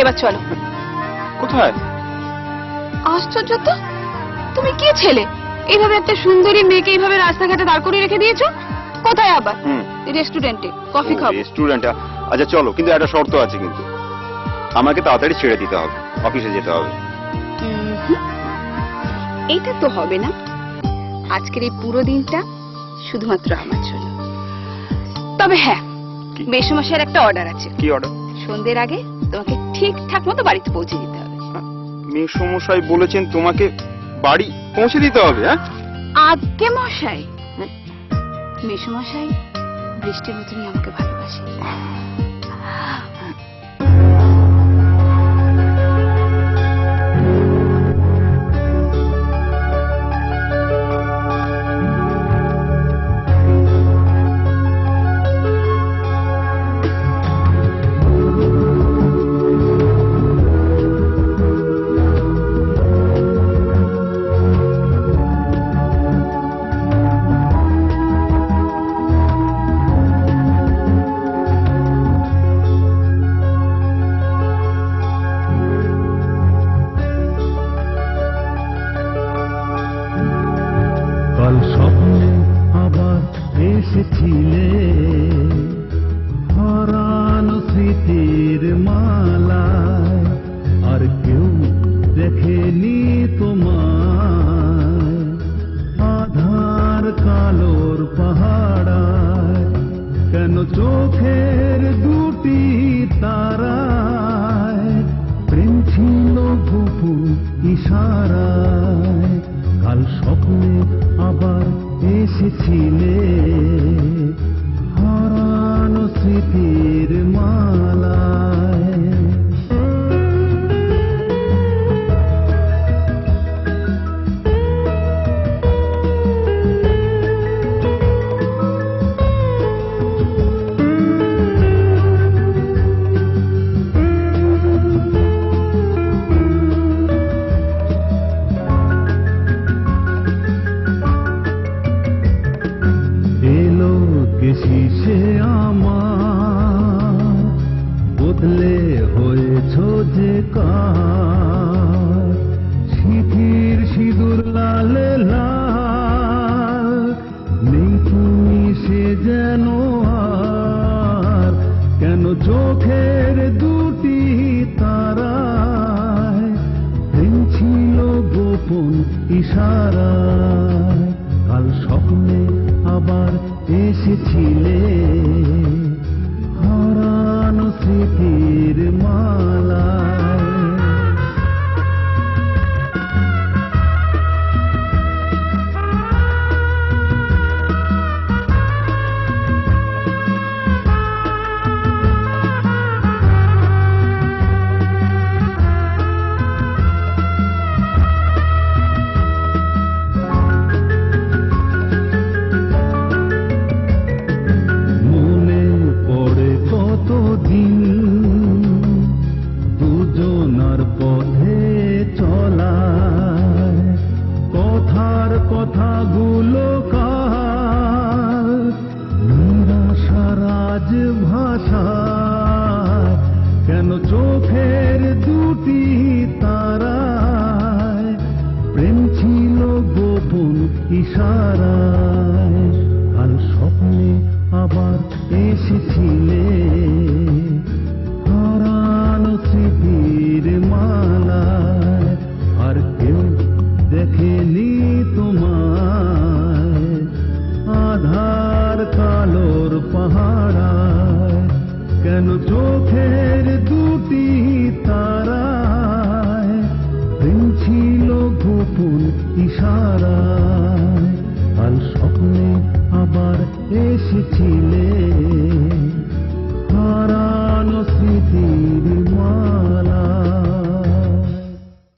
এবার চলো। কোথায়? আশ্চর্য তো, তুমি কি ছেলে, এইভাবে একটা সুন্দরী মেয়েকে এইভাবে রাস্তাঘাটে দাঁড় করিয়ে রেখে দিয়েছো? কোথায় আবার? রেস্টুরেন্টে কফি খাবো। রেস্টুরেন্ট? আচ্ছা চলো, কিন্তু একটা শর্ত আছে, কিন্তু আমাকে তাড়াতাড়ি ছেড়ে দিতে হবে, অফিসে যেতে হবে। এইটা তো হবে না, আজকের এই পুরো দিনটা শুধুমাত্র আমার জন্য। তবে হ্যাঁ, মেসোমশাইয়ের একটা অর্ডার আছে। কি অর্ডার? সন্ধ্যের আগে তোমাকে ঠিকঠাক মতো বাড়িতে পৌঁছে দিতে হবে। মেসোমশাই বলেছেন তোমাকে বাড়ি পৌঁছে দিতে হবে? হ্যাঁ আজ্ঞে মশাই, মেসোমশাই বৃষ্টির মতনই আমাকে ভালোবাসে। কাল স্বপ্নে আবার এসেছিলে, হারানো স্মৃতির মালায়, আর কেউ দেখেনি তোমায়, আধার কালোর পাহাড়ায়, কেন চোখের দুটি তারায়, প্রেম ছিল গোপন ইশারায়, কাল স্বপ্নে আবার এসেছিলে, হারানো স্মৃতির মালায়। শিশে আমার বদলে হয়েছ যে কার, সিঁথির সিঁদুর লালে লাল, নেই তুমি সে যেন আর, কেন চোখের দুটি তারায়, প্রেম ছিল গোপন ইশারায়, কাল স্বপ্নে আবার এসেছিলে, হারানো স্মৃতির মালায়। দুজনার পথে চলায়, কথার কথাগুলো কাল, নিরাশার আজ ভাষায়, কেন চোখের দুটি তারায়, প্রেম ছিল গোপন ইশারায়, কাল স্বপ্নে আবার এসেছিলে, হারানো স্মৃতির মালায়, আর কেউ দেখেনি তোমায়, আধার কালোর পাহাড়ায়, কেন চোখের দুটি তারায়, প্রেম ছিল গোপন ইশারায়, কাল স্বপ্নে আবার এসেছিলে।